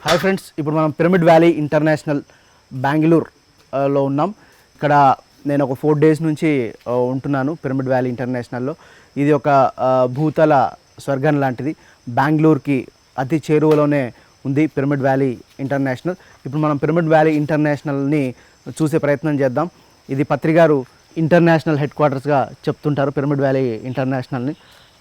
Hi friends, ఇప్పుడు మనం pyramid valley international బెంగళూరులో ఉన్నాం. ఇక్కడ నేను ఒక 4 days నుంచి ఉంటున్నాను పిరమిడ్ వ్యాలీ ఇంటర్నేషనల్లో. ఇది ఒక భూతల స్వర్గం లాంటిది. బెంగళూరుకి అతి చేరువలోనే ఉంది పిరమిడ్ వ్యాలీ ఇంటర్నేషనల్. ఇప్పుడు మనం పిరమిడ్ వ్యాలీ ఇంటర్నేషనల్ని చూసే ప్రయత్నం చేద్దాం. ఇది పత్రి గారు ఇంటర్నేషనల్ హెడ్ క్వార్టర్స్గా చెప్తుంటారు పిరమిడ్ వ్యాలీ ఇంటర్నేషనల్ని.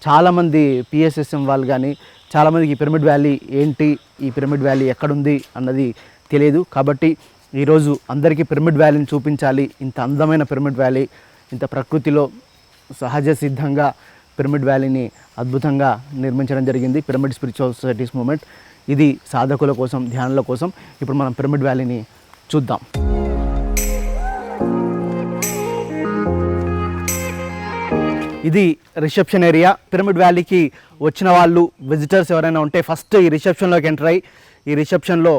చాలామంది పిఎస్ఎస్ఎం వాళ్ళు కానీ చాలామందికి ఈ పిరమిడ్ వ్యాలీ ఏంటి, ఈ పిరమిడ్ వ్యాలీ ఎక్కడుంది అన్నది తెలియదు. కాబట్టి ఈరోజు అందరికీ పిరమిడ్ వ్యాలీని చూపించాలి. ఇంత అందమైన పిరమిడ్ వ్యాలీ, ఇంత ప్రకృతిలో సహజ సిద్ధంగా పిరమిడ్ వ్యాలీని అద్భుతంగా నిర్మించడం జరిగింది పిరమిడ్ స్పిరిచువల్ సొసైటీస్ మూమెంట్. ఇది సాధకుల కోసం, ధ్యానుల కోసం. ఇప్పుడు మనం పిరమిడ్ వ్యాలీని చూద్దాం. ఇది రిసెప్షన్ ఏరియా. పిరమిడ్ వ్యాలీకి వచ్చిన వాళ్ళు, విజిటర్స్ ఎవరైనా ఉంటే ఫస్ట్ ఈ రిసెప్షన్లోకి ఎంటర్ అయ్యి ఈ రిసెప్షన్లో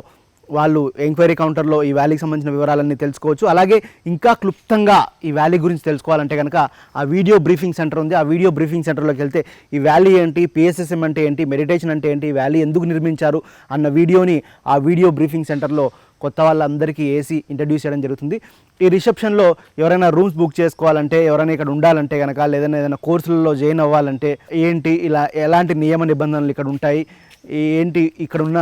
వాళ్ళు ఎంక్వైరీ కౌంటర్లో ఈ వ్యాలీకి సంబంధించిన వివరాలన్నీ తెలుసుకోవచ్చు. అలాగే ఇంకా క్లుప్తంగా ఈ వ్యాలీ గురించి తెలుసుకోవాలంటే కనుక ఆ వీడియో బ్రీఫింగ్ సెంటర్ ఉంది. ఆ వీడియో బ్రీఫింగ్ సెంటర్లోకి వెళ్తే ఈ వ్యాలీ ఏంటి, పిఎస్ఎస్ఎం అంటే ఏంటి, మెడిటేషన్ అంటే ఏంటి, ఈ వ్యాలీ ఎందుకు నిర్మించారు అన్న వీడియోని ఆ వీడియో బ్రీఫింగ్ సెంటర్లో కొత్త వాళ్ళందరికీ వేసి ఇంట్రడ్యూస్ చేయడం జరుగుతుంది. ఈ రిసెప్షన్లో ఎవరైనా రూమ్స్ బుక్ చేసుకోవాలంటే, ఎవరైనా ఇక్కడ ఉండాలంటే కనుక, ఏదైనా కోర్సులలో జాయిన్ అవ్వాలంటే ఏంటి, ఇలా ఎలాంటి నియమ నిబంధనలు ఇక్కడ ఉంటాయి, ఏంటి ఇక్కడ ఉన్న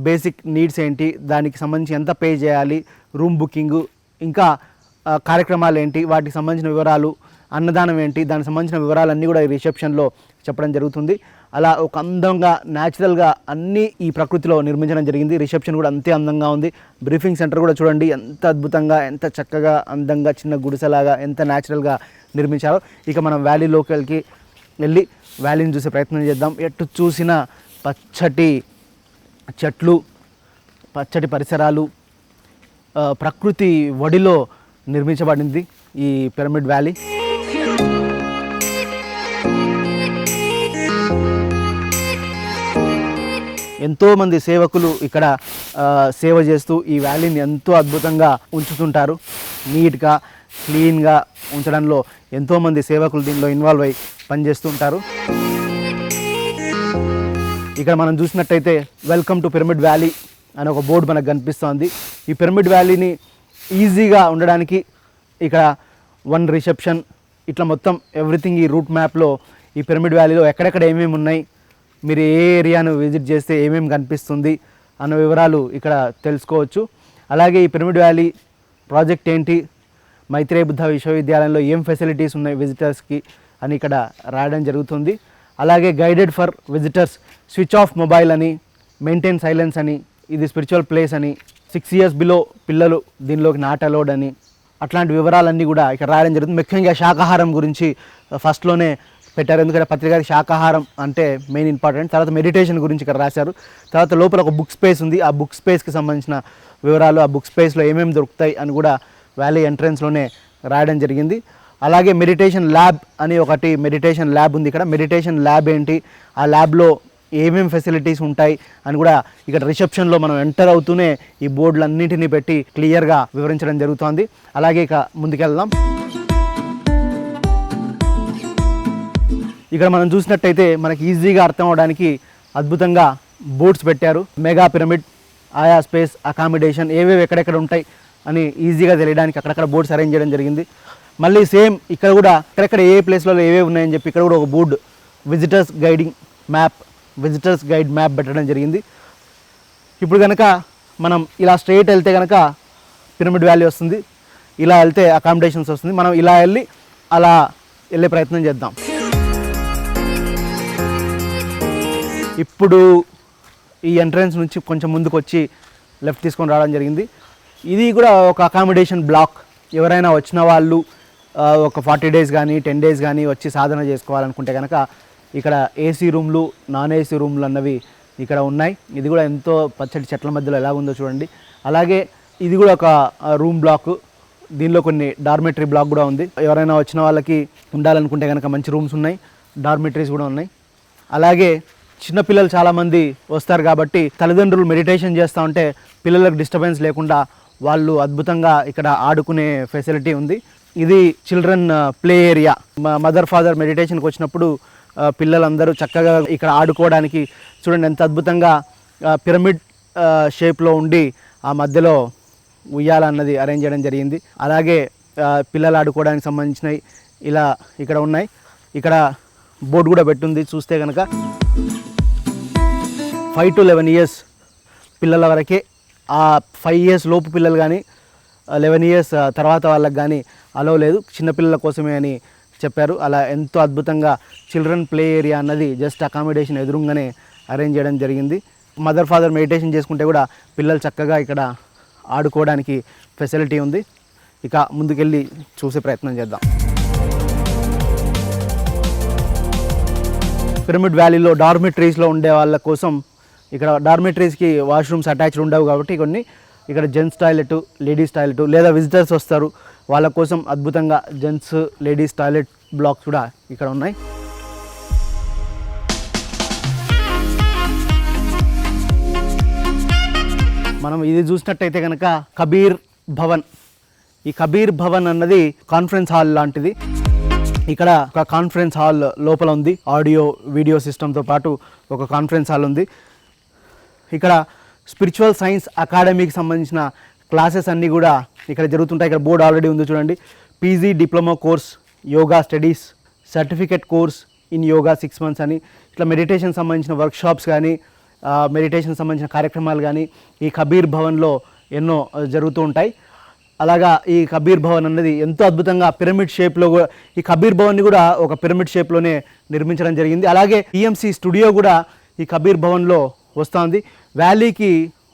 బేసిక్ నీడ్స్ ఏంటి, దానికి సంబంధించి ఎంత పే చేయాలి, రూమ్ బుకింగు, ఇంకా కార్యక్రమాలు ఏంటి, వాటికి సంబంధించిన వివరాలు, అన్నదానం ఏంటి, దానికి సంబంధించిన వివరాలన్నీ కూడా ఈ రిసెప్షన్లో చెప్పడం జరుగుతుంది. అలా ఒక అందంగా, న్యాచురల్గా అన్నీ ఈ ప్రకృతిలో నిర్మించడం జరిగింది. రిసెప్షన్ కూడా అంతే అందంగా ఉంది. బ్రీఫింగ్ సెంటర్ కూడా చూడండి ఎంత అద్భుతంగా, ఎంత చక్కగా, అందంగా, చిన్న గుడిసెలాగా ఎంత న్యాచురల్గా నిర్మించారో. ఇక మనం వ్యాలీ లోకల్కి వెళ్ళి వ్యాలీని చూసే ప్రయత్నం చేద్దాం. ఎటు చూసిన పచ్చటి చెట్లు, పచ్చటి పరిసరాలు, ప్రకృతి ఒడిలో నిర్మించబడింది ఈ పిరమిడ్ వ్యాలీ. ఎంతోమంది సేవకులు ఇక్కడ సేవ చేస్తూ ఈ వ్యాలీని ఎంతో అద్భుతంగా ఉంచుతుంటారు. నీట్గా, క్లీన్గా ఉంచడంలో ఎంతోమంది సేవకులు దీనిలో ఇన్వాల్వ్ అయ్యి పనిచేస్తుంటారు. ఇక్కడ మనం చూసినట్టయితే వెల్కమ్ టు పిరమిడ్ వ్యాలీ అని ఒక బోర్డు మనకు కనిపిస్తోంది. ఈ పిరమిడ్ వ్యాలీని ఈజీగా ఉండడానికి ఇక్కడ 1 రిసెప్షన్, ఇట్లా మొత్తం ఎవ్రీథింగ్ ఈ రూట్ మ్యాప్లో ఈ పిరమిడ్ వ్యాలీలో ఎక్కడెక్కడ ఏమేమి ఉన్నాయి, మీరు ఏ ఏరియాను విజిట్ చేస్తే ఏమేమి కనిపిస్తుంది అన్న వివరాలు ఇక్కడ తెలుసుకోవచ్చు. అలాగే ఈ పిరమిడ్ వ్యాలీ ప్రాజెక్ట్ ఏంటి, మైత్రేయ బుద్ధ విశ్వవిద్యాలయంలో ఏం ఫెసిలిటీస్ ఉన్నాయి విజిటర్స్కి అని ఇక్కడ రాయడం జరుగుతుంది. అలాగే guided for visitors, switch off mobile అని, మెయింటైన్ సైలెన్స్ అని, ఇది స్పిరిచువల్ ప్లేస్ అని, 6 years బిలో పిల్లలు దీనిలోకి నాట్ అలౌడ్ అని, అట్లాంటి వివరాలన్నీ కూడా ఇక్కడ రాయడం జరుగుతుంది. ముఖ్యంగా శాకాహారం గురించి ఫస్ట్లోనే పెట్టారు, ఎందుకంటే పత్రిక శాకాహారం అంటే మెయిన్ ఇంపార్టెంట్. తర్వాత మెడిటేషన్ గురించి ఇక్కడ రాశారు. తర్వాత లోపల ఒక బుక్ స్పేస్ ఉంది. ఆ బుక్ స్పేస్కి సంబంధించిన వివరాలు, ఆ బుక్ స్పేస్లో ఏమేమి దొరుకుతాయి అని కూడా వ్యాలీ ఎంట్రన్స్లోనే రాయడం జరిగింది. అలాగే మెడిటేషన్ ల్యాబ్ అని ఒకటి మెడిటేషన్ ల్యాబ్ ఉంది ఇక్కడ. మెడిటేషన్ ల్యాబ్ ఏంటి, ఆ ల్యాబ్లో ఏమేమి ఫెసిలిటీస్ ఉంటాయి అని కూడా ఇక్కడ రిసెప్షన్లో మనం ఎంటర్ అవుతూనే ఈ బోర్డులన్నింటినీ పెట్టి క్లియర్గా వివరించడం జరుగుతోంది. అలాగే ఇక ముందుకెళ్దాం. ఇక్కడ మనం చూసినట్టయితే మనకి ఈజీగా అర్థం అవడానికి అద్భుతంగా బోర్డ్స్ పెట్టారు. మెగా పిరమిడ్, ఆయా స్పేస్, అకామిడేషన్, ఏవేవి ఎక్కడెక్కడ ఉంటాయి అని ఈజీగా తెలియడానికి అక్కడక్కడ బోర్డ్స్ అరేంజ్ చేయడం జరిగింది. మళ్ళీ సేమ్ ఇక్కడ కూడా ఎక్కడెక్కడ ఏ ప్లేస్లలో ఏవేవి ఉన్నాయని చెప్పి ఇక్కడ కూడా ఒక బోర్డు విజిటర్స్ గైడ్ మ్యాప్ పెట్టడం జరిగింది. ఇప్పుడు కనుక మనం ఇలా స్ట్రైట్ వెళ్తే కనుక పిరమిడ్ వ్యాలీ వస్తుంది, ఇలా వెళ్తే అకామిడేషన్స్ వస్తుంది. మనం ఇలా వెళ్ళి అలా వెళ్ళే ప్రయత్నం చేద్దాం. ఇప్పుడు ఈ ఎంట్రన్స్ నుంచి కొంచెం ముందుకు వచ్చి లెఫ్ట్ తీసుకొని రావడం జరిగింది. ఇది కూడా ఒక అకామిడేషన్ బ్లాక్. ఎవరైనా వచ్చిన వాళ్ళు ఒక 40 days కానీ 10 days కానీ వచ్చి సాధన చేసుకోవాలనుకుంటే కనుక ఇక్కడ ఏసీ రూమ్లు, నాన్ ఏసీ రూమ్లు అన్నవి ఇక్కడ ఉన్నాయి. ఇది కూడా ఎంతో పచ్చటి చెట్ల మధ్యలో ఎలా ఉందో చూడండి. అలాగే ఇది కూడా ఒక రూమ్ బ్లాక్. దీనిలో కొన్ని డార్మెటరీ బ్లాక్ కూడా ఉంది. ఎవరైనా వచ్చిన వాళ్ళకి ఉండాలనుకుంటే కనుక మంచి రూమ్స్ ఉన్నాయి, డార్మెటరీస్ కూడా ఉన్నాయి. అలాగే చిన్నపిల్లలు చాలామంది వస్తారు కాబట్టి తల్లిదండ్రులు మెడిటేషన్ చేస్తూ ఉంటే పిల్లలకు డిస్టర్బెన్స్ లేకుండా వాళ్ళు అద్భుతంగా ఇక్కడ ఆడుకునే ఫెసిలిటీ ఉంది. ఇది children play area. Mother father మెడిటేషన్కి వచ్చినప్పుడు పిల్లలందరూ చక్కగా ఇక్కడ ఆడుకోవడానికి చూడండి ఎంత అద్భుతంగా పిరమిడ్ షేప్లో ఉండి ఆ మధ్యలో ఉయ్యాల అన్నది అరేంజ్ చేయడం జరిగింది. అలాగే పిల్లలు ఆడుకోవడానికి సంబంధించినవి ఇలా ఇక్కడ ఉన్నాయి. ఇక్కడ బోర్డు కూడా పెట్టుంది. చూస్తే కనుక 5 to 11 years పిల్లల వరకే, ఆ 5 years లోపు పిల్లలు కానీ 11 years తర్వాత వాళ్ళకి కానీ అలో లేదు, చిన్నపిల్లల కోసమే అని చెప్పారు. అలా ఎంతో అద్భుతంగా చిల్డ్రన్ ప్లే ఏరియా అన్నది జస్ట్ అకామిడేషన్ ఎదురుగానే అరేంజ్ చేయడం జరిగింది. మదర్ ఫాదర్ మెడిటేషన్ చేసుకుంటే కూడా పిల్లలు చక్కగా ఇక్కడ ఆడుకోవడానికి ఫెసిలిటీ ఉంది. ఇక ముందుకెళ్ళి చూసే ప్రయత్నం చేద్దాం. పిరమిడ్ వ్యాలీలో డార్మిటరీస్లో ఉండే వాళ్ళ కోసం ఇక్కడ డార్మిటరీస్కి వాష్రూమ్స్ అటాచ్డ్ ఉండవు కాబట్టి కొన్ని ఇక్కడ జెంట్స్ టాయిలెట్, లేడీస్ టాయిలెట్, లేదా విజిటర్స్ వస్తారు వాళ్ళ కోసం అద్భుతంగా జెంట్స్ లేడీస్ టాయిలెట్ బ్లాక్స్ కూడా ఇక్కడ ఉన్నాయి. మనం ఇది చూసినట్టయితే కనుక కబీర్ భవన్. ఈ కబీర్ భవన్ అన్నది కాన్ఫరెన్స్ హాల్ లాంటిది. ఇక్కడ ఒక కాన్ఫరెన్స్ హాల్ లోపల ఉంది, ఆడియో వీడియో సిస్టమ్తో పాటు ఒక కాన్ఫరెన్స్ హాల్ ఉంది. ఇక్కడ స్పిరిచువల్ సైన్స్ అకాడమీకి సంబంధించిన క్లాసెస్ అన్నీ కూడా ఇక్కడ జరుగుతుంటాయి. ఇక్కడ బోర్డు ఆల్రెడీ ఉంది చూడండి. PG diploma course yoga studies, certificate course in yoga 6 months అని, ఇట్లా మెడిటేషన్ సంబంధించిన వర్క్షాప్స్ కానీ మెడిటేషన్ సంబంధించిన కార్యక్రమాలు కానీ ఈ కబీర్ భవన్లో ఎన్నో జరుగుతూ ఉంటాయి. అలాగా ఈ కబీర్ భవన్ అన్నది ఎంతో అద్భుతంగా పిరమిడ్ షేప్లో, ఈ కబీర్ భవన్ని కూడా ఒక పిరమిడ్ షేప్లోనే నిర్మించడం జరిగింది. అలాగే పిఎంసి స్టూడియో కూడా ఈ కబీర్ భవన్లో వస్తుంది. వ్యాలీకి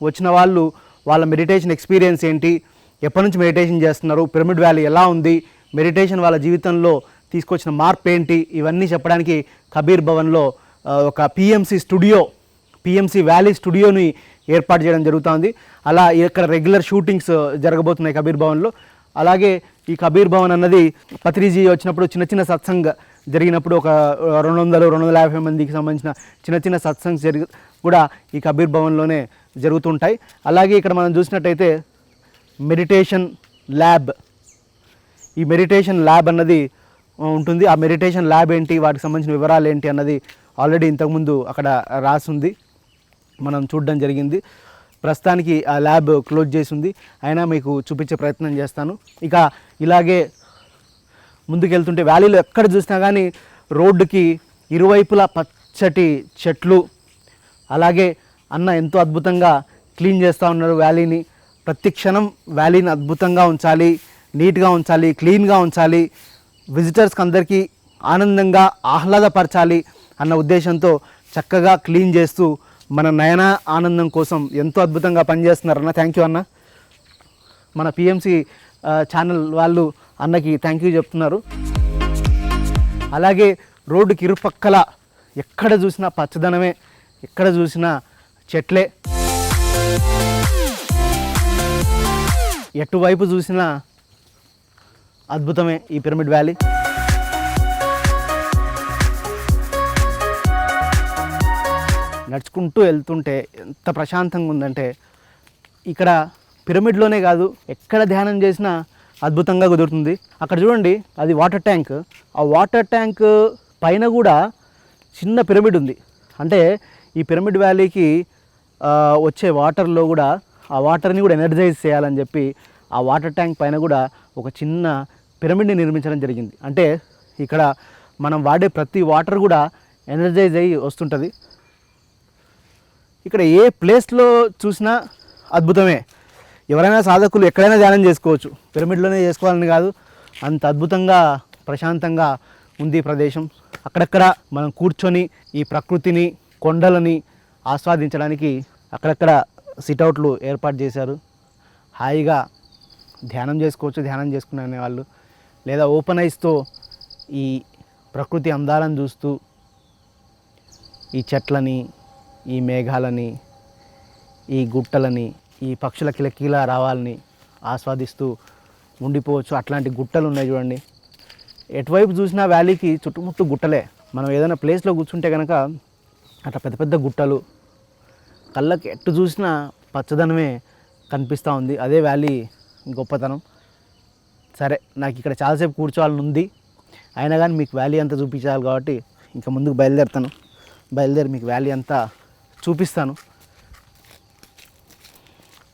వచ్చిన వాళ్ళు వాళ్ళ మెడిటేషన్ ఎక్స్పీరియన్స్ ఏంటి, ఎప్పటి నుంచి మెడిటేషన్ చేస్తున్నారు, పిరమిడ్ వ్యాలీ ఎలా ఉంది, మెడిటేషన్ వాళ్ళ జీవితంలో తీసుకొచ్చిన మార్పు ఏంటి, ఇవన్నీ చెప్పడానికి కబీర్ భవన్లో ఒక పిఎంసి వ్యాలీ స్టూడియోని ఏర్పాటు చేయడం జరుగుతుంది. అలా ఇక్కడ రెగ్యులర్ షూటింగ్స్ జరగబోతున్నాయి కబీర్ భవన్లో. అలాగే ఈ కబీర్ భవన్ అన్నది పత్రిజీ వచ్చినప్పుడు చిన్న చిన్న సత్సంగ్ జరిగినప్పుడు ఒక 200-250 మందికి సంబంధించిన చిన్న చిన్న సత్సంగ్స్ కూడా ఈ కబీర్ భవన్లోనే జరుగుతుంటాయి. అలాగే ఇక్కడ మనం చూసినట్టయితే మెడిటేషన్ ల్యాబ్, ఈ మెడిటేషన్ ల్యాబ్ అన్నది ఉంటుంది. ఆ మెడిటేషన్ ల్యాబ్ ఏంటి, వాటికి సంబంధించిన వివరాలు ఏంటి అన్నది ఆల్రెడీ ఇంతకుముందు అక్కడ రాసుంది, మనం చూడడం జరిగింది. ప్రస్తుతానికి ఆ ల్యాబ్ క్లోజ్ చేసి ఉంది, అయినా మీకు చూపించే ప్రయత్నం చేస్తాను. ఇక ఇలాగే ముందుకెళ్తుంటే వ్యాలీలో ఎక్కడ చూసినా కానీ రోడ్డుకి ఇరువైపులా పచ్చటి చెట్లు, అలాగే అన్న ఎంతో అద్భుతంగా క్లీన్ చేస్తూ ఉన్నారు వ్యాలీని. ప్రతి క్షణం వ్యాలీని అద్భుతంగా ఉంచాలి, నీట్గా ఉంచాలి, క్లీన్గా ఉంచాలి, విజిటర్స్కి అందరికీ ఆనందంగా ఆహ్లాదపరచాలి అన్న ఉద్దేశంతో చక్కగా క్లీన్ చేస్తూ మన నయన ఆనందం కోసం ఎంతో అద్భుతంగా పనిచేస్తున్నారన్న. థ్యాంక్ యూ అన్న. మన పిఎంసి ఛానల్ వాళ్ళు అన్నకి థ్యాంక్ యూ చెప్తున్నారు. అలాగే రోడ్డుకి ఇరుపక్కల ఎక్కడ చూసినా పచ్చదనమే, ఎక్కడ చూసినా చెట్లే, ఎటువైపు చూసినా అద్భుతమే ఈ పిరమిడ్ వ్యాలీ. నడుచుకుంటూ వెళ్తుంటే ఎంత ప్రశాంతంగా ఉందంటే, ఇక్కడ పిరమిడ్లోనే కాదు ఎక్కడ ధ్యానం చేసినా అద్భుతంగా కుదురుతుంది. అక్కడ చూడండి, అది వాటర్ ట్యాంక్. ఆ వాటర్ ట్యాంక్ పైన కూడా చిన్న పిరమిడ్ ఉంది. అంటే ఈ పిరమిడ్ వ్యాలీకి వచ్చే వాటర్లో కూడా ఆ వాటర్ని కూడా ఎనర్జైజ్ చేయాలని చెప్పి ఆ వాటర్ ట్యాంక్ పైన కూడా ఒక చిన్న పిరమిడ్ని నిర్మించడం జరిగింది. అంటే ఇక్కడ మనం వాడే ప్రతి వాటర్ కూడా ఎనర్జైజ్ అయ్యి వస్తుంటుంది. ఇక్కడ ఏ ప్లేస్లో చూసినా అద్భుతమే. ఎవరైనా సాధకులు ఎక్కడైనా ధ్యానం చేసుకోవచ్చు, పిరమిడ్లోనే చేసుకోవాలని కాదు, అంత అద్భుతంగా ప్రశాంతంగా ఉంది ప్రదేశం. అక్కడక్కడ మనం కూర్చొని ఈ ప్రకృతిని, కొండలని ఆస్వాదించడానికి అక్కడక్కడ సిట్అవుట్లు ఏర్పాటు చేశారు. హాయిగా ధ్యానం చేసుకోవచ్చు, ధ్యానం చేసుకునే వాళ్ళు, లేదా ఓపెన్ ఐస్తో ఈ ప్రకృతి అందాలను చూస్తూ ఈ చెట్లని, ఈ మేఘాలని, ఈ గుట్టలని, ఈ పక్షుల కిలకిల రావాలని ఆస్వాదిస్తూ ఉండిపోవచ్చు. అట్లాంటి గుట్టలు ఉన్నాయి చూడండి. ఎటువైపు చూసినా వ్యాలీకి చుట్టుముట్టు గుట్టలే. మనం ఏదైనా ప్లేస్లో కూర్చుంటే కనుక అట్లా పెద్ద పెద్ద గుట్టలు, కళ్ళకి ఎటు చూసినా పచ్చదనమే కనిపిస్తూ ఉంది. అదే వ్యాలీ గొప్పతనం. సరే, నాకు ఇక్కడ చాలాసేపు కూర్చోవాలని ఉంది, అయినా కానీ మీకు వ్యాలీ అంతా చూపించాలి కాబట్టి ఇంకా ముందుకు బయలుదేరి మీకు వ్యాలీ అంతా చూపిస్తాను.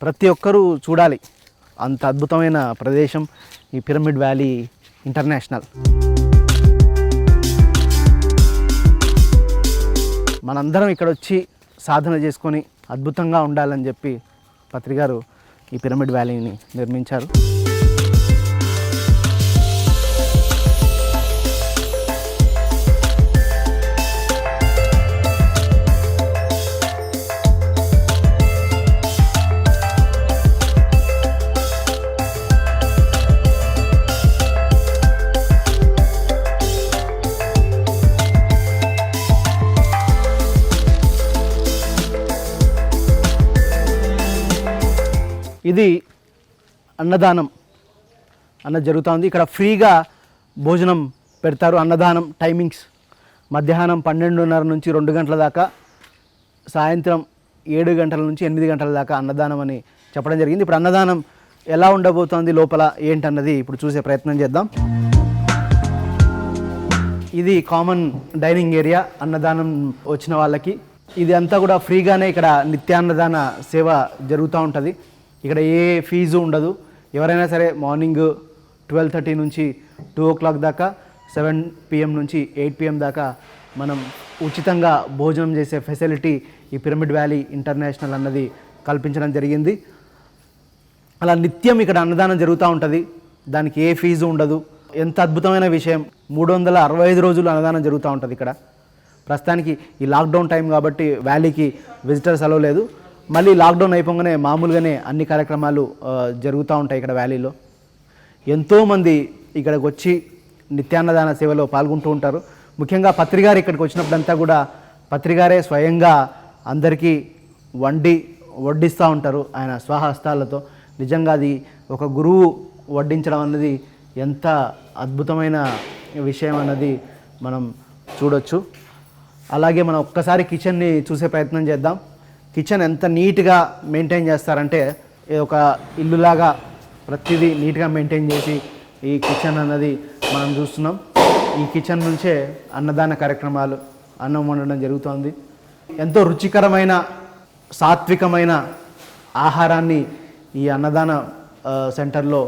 ప్రతి ఒక్కరూ చూడాలి, అంత అద్భుతమైన ప్రదేశం ఈ పిరమిడ్ వ్యాలీ ఇంటర్నేషనల్. మనందరం ఇక్కడ వచ్చి సాధన చేసుకొని అద్భుతంగా ఉండాలని చెప్పి పత్రి గారు ఈ పిరమిడ్ వ్యాలీని నిర్మించారు. ఇది అన్నదానం అన్నది జరుగుతుంది. ఇక్కడ ఫ్రీగా భోజనం పెడతారు. అన్నదానం టైమింగ్స్ మధ్యాహ్నం 12:30 నుంచి 2 గంటల దాకా, సాయంత్రం 7 గంటల నుంచి 8 గంటల దాకా అన్నదానం అని చెప్పడం జరిగింది. ఇప్పుడు అన్నదానం ఎలా ఉండబోతోంది, లోపల ఏంటన్నది ఇప్పుడు చూసే ప్రయత్నం చేద్దాం. ఇది కామన్ డైనింగ్ ఏరియా అన్నదానం వచ్చిన వాళ్ళకి. ఇది అంతా కూడా ఫ్రీగానే ఇక్కడ నిత్యాన్నదాన సేవ జరుగుతూ ఉంటుంది. ఇక్కడ ఏ ఫీజు ఉండదు. ఎవరైనా సరే మార్నింగ్ 12:30 నుంచి 2 o'clock దాకా, 7 PM నుంచి 8 PM దాకా మనం ఉచితంగా భోజనం చేసే ఫెసిలిటీ ఈ పిరమిడ్ వ్యాలీ ఇంటర్నేషనల్ అన్నది కల్పించడం జరిగింది. అలా నిత్యం ఇక్కడ అన్నదానం జరుగుతూ ఉంటుంది. దానికి ఏ ఫీజు ఉండదు. ఎంత అద్భుతమైన విషయం. 365 రోజులు అన్నదానం జరుగుతూ ఉంటుంది ఇక్కడ. ప్రస్తుతానికి ఈ లాక్డౌన్ టైం కాబట్టి వ్యాలీకి విజిటర్స్ అలవ్ లేదు. మళ్ళీ లాక్డౌన్ అయిపోగానే మామూలుగానే అన్ని కార్యక్రమాలు జరుగుతూ ఉంటాయి ఇక్కడ వ్యాలీలో. ఎంతోమంది ఇక్కడికి వచ్చి నిత్యాన్నదాన సేవలో పాల్గొంటూ ఉంటారు. ముఖ్యంగా పత్రిగారు ఇక్కడికి వచ్చినప్పుడంతా కూడా పత్రిగారే స్వయంగా అందరికీ వడ్డిస్తూ ఉంటారు ఆయన స్వహస్తాలతో. నిజంగా అది ఒక గురువు వడ్డించడం అన్నది ఎంత అద్భుతమైన విషయం అన్నది మనం చూడొచ్చు. అలాగే మనం ఒక్కసారి కిచెన్ని చూసే ప్రయత్నం చేద్దాం. కిచెన్ ఎంత నీట్గా మెయింటైన్ చేస్తారంటే ఒక ఇల్లులాగా ప్రతిదీ నీట్గా మెయింటైన్ చేసి ఈ కిచెన్ అన్నది మనం చూస్తున్నాం. ఈ కిచెన్ నుంచే అన్నదాన కార్యక్రమాలు, అన్నం వండడం జరుగుతోంది. ఎంతో రుచికరమైన సాత్వికమైన ఆహారాన్ని ఈ అన్నదాన సెంటర్లో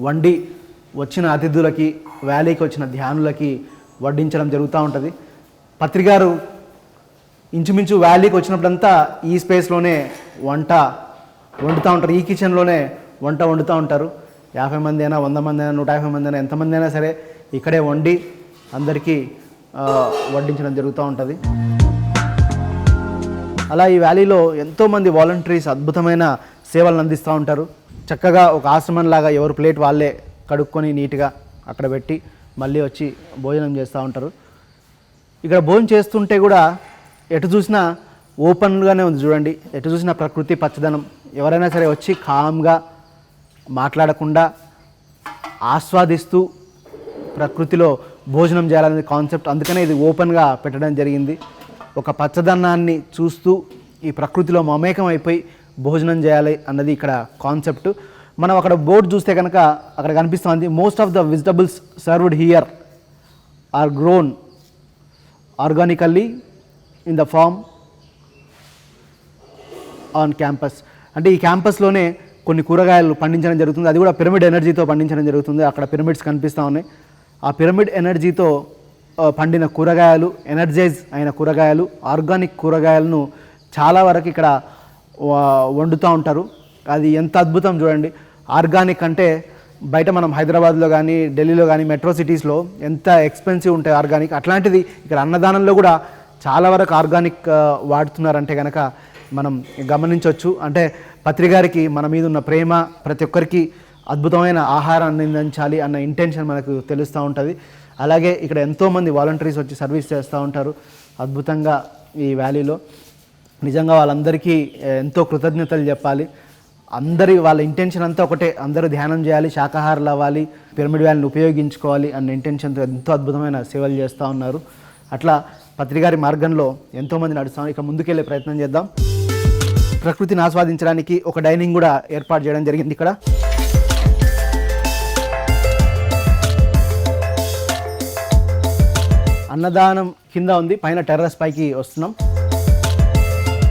వండి వచ్చిన అతిథులకి, వ్యాలీకి వచ్చిన ధ్యానులకి వడ్డించడం జరుగుతూ ఉంటుంది. పత్రిగారు ఇంచుమించు వ్యాలీకి వచ్చినప్పుడంతా ఈ స్పేస్లోనే వండుతూ ఉంటారు. ఈ కిచెన్లోనే వండుతూ ఉంటారు. 50 మంది అయినా, 100 మంది అయినా, 150 మంది అయినా, ఎంతమంది అయినా సరే ఇక్కడే వండి అందరికీ వడ్డించడం జరుగుతూ ఉంటుంది. అలా ఈ వ్యాలీలో ఎంతోమంది వాలంటీర్స్ అద్భుతమైన సేవలను అందిస్తూ ఉంటారు. చక్కగా ఒక ఆశ్రమంలాగా ఎవరు ప్లేట్ వాళ్ళే కడుక్కొని నీట్గా అక్కడ పెట్టి మళ్ళీ వచ్చి భోజనం చేస్తూ ఉంటారు. ఇక్కడ భోజనం చేస్తుంటే కూడా ఎటు చూసినా ఓపెన్గానే ఉంది చూడండి. ఎటు చూసినా ప్రకృతి పచ్చదనం. ఎవరైనా సరే వచ్చి కామ్గా మాట్లాడకుండా ఆస్వాదిస్తూ ప్రకృతిలో భోజనం చేయాలనే కాన్సెప్ట్. అందుకనే ఇది ఓపెన్గా పెట్టడం జరిగింది. ఒక పచ్చదనాన్ని చూస్తూ ఈ ప్రకృతిలో మమేకం అయిపోయి భోజనం చేయాలి అన్నది ఇక్కడ కాన్సెప్ట్. మనం అక్కడ బోర్డు చూస్తే కనుక అక్కడ కనిపిస్తుంది, most of the vegetables served here are grown organically in the farm on campus. అంటే ఈ క్యాంపస్లోనే కొన్ని కూరగాయలు పండించడం జరుగుతుంది. అది కూడా పిరమిడ్ ఎనర్జీతో పండించడం జరుగుతుంది. అక్కడ పిరమిడ్స్ కనిపిస్తూ ఉన్నాయి. ఆ పిరమిడ్ ఎనర్జీతో పండిన కూరగాయలు, ఎనర్జైజ్ అయిన కూరగాయలు, ఆర్గానిక్ కూరగాయలను చాలా వరకు ఇక్కడ వండుతూ ఉంటారు. అది ఎంత అద్భుతం చూడండి. ఆర్గానిక్ అంటే బయట మనం హైదరాబాద్లో కానీ, ఢిల్లీలో కానీ, మెట్రో సిటీస్లో ఎంత ఎక్స్పెన్సివ్ ఉంటాయి ఆర్గానిక్. అట్లాంటిది ఇక్కడ అన్నదానంలో కూడా చాలా వరకు ఆర్గానిక్ వాడుతున్నారంటే కనుక మనం గమనించవచ్చు. అంటే పత్రిగారికి మన మీద ఉన్న ప్రేమ, ప్రతి ఒక్కరికి అద్భుతమైన ఆహారాన్ని అందించాలి అన్న ఇంటెన్షన్ మనకు తెలుస్తూ ఉంటుంది. అలాగే ఇక్కడ ఎంతోమంది వాలంటీర్స్ వచ్చి సర్వీస్ చేస్తూ ఉంటారు అద్భుతంగా ఈ వ్యాలీలో. నిజంగా వాళ్ళందరికీ ఎంతో కృతజ్ఞతలు చెప్పాలి. వాళ్ళ ఇంటెన్షన్ అంతా ఒకటే, అందరూ ధ్యానం చేయాలి, శాకాహారులు అవ్వాలి, పిరమిడ్ వ్యాలీని ఉపయోగించుకోవాలి అన్న ఇంటెన్షన్తో ఎంతో అద్భుతమైన సేవలు చేస్తూ ఉన్నారు. అట్లా పత్రిగారి మార్గంలో ఎంతోమంది నడుస్తాం. ఇక ముందుకెళ్ళే ప్రయత్నం చేద్దాం. ప్రకృతిని ఆస్వాదించడానికి ఒక డైనింగ్ కూడా ఏర్పాటు చేయడం జరిగింది ఇక్కడ. అన్నదానం కింద ఉంది, పైన టెర్రస్ పైకి వస్తున్నాం.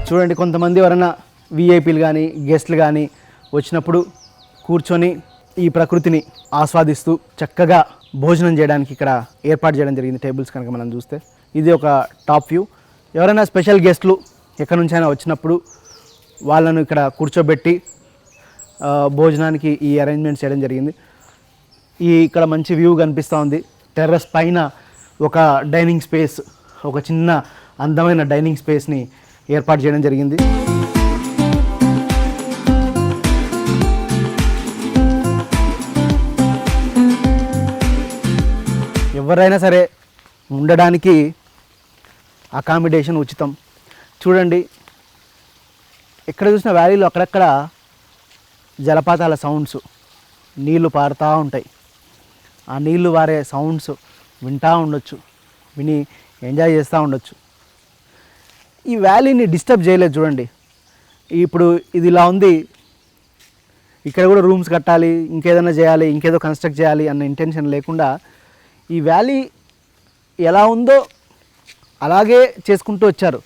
చూడండి, కొంతమంది ఎవరైనా విఐపీలు కానీ గెస్ట్లు కానీ వచ్చినప్పుడు కూర్చొని ఈ ప్రకృతిని ఆస్వాదిస్తూ చక్కగా భోజనం చేయడానికి ఇక్కడ ఏర్పాటు చేయడం జరిగింది. టేబుల్స్ కనుక మనం చూస్తే ఇది ఒక టాప్ వ్యూ. ఎవరైనా స్పెషల్ గెస్ట్లు ఎక్కడి నుంచైనా వచ్చినప్పుడు వాళ్ళను ఇక్కడ కూర్చోబెట్టి భోజనానికి ఈ అరేంజ్మెంట్స్ చేయడం జరిగింది. ఇక్కడ మంచి వ్యూ కనిపిస్తూ ఉంది. టెర్రస్ పైన ఒక డైనింగ్ స్పేస్, ఒక చిన్న అందమైన డైనింగ్ స్పేస్ని ఏర్పాటు చేయడం జరిగింది. ఎవరైనా సరే ఉండడానికి అకామిడేషన్ ఉచితం. చూడండి, ఎక్కడ చూసిన వ్యాలీలో అక్కడక్కడ జలపాతాల సౌండ్స్, నీళ్లు పారుతూ ఉంటాయి. ఆ నీళ్లు పారే సౌండ్స్ వింటూ ఉండొచ్చు, విని ఎంజాయ్ చేస్తూ ఉండొచ్చు. ఈ వ్యాలీని డిస్టర్బ్ చేయలేదు. చూడండి, ఇప్పుడు ఇది ఇలా ఉంది, ఇక్కడ కూడా రూమ్స్ కట్టాలి, ఇంకేదైనా చేయాలి, ఇంకేదో కన్స్ట్రక్ట్ చేయాలి అన్న ఇంటెన్షన్ లేకుండా ఈ వ్యాలీ ఎలా ఉందో అలాగే చేసుకుంటూ వచ్చారు.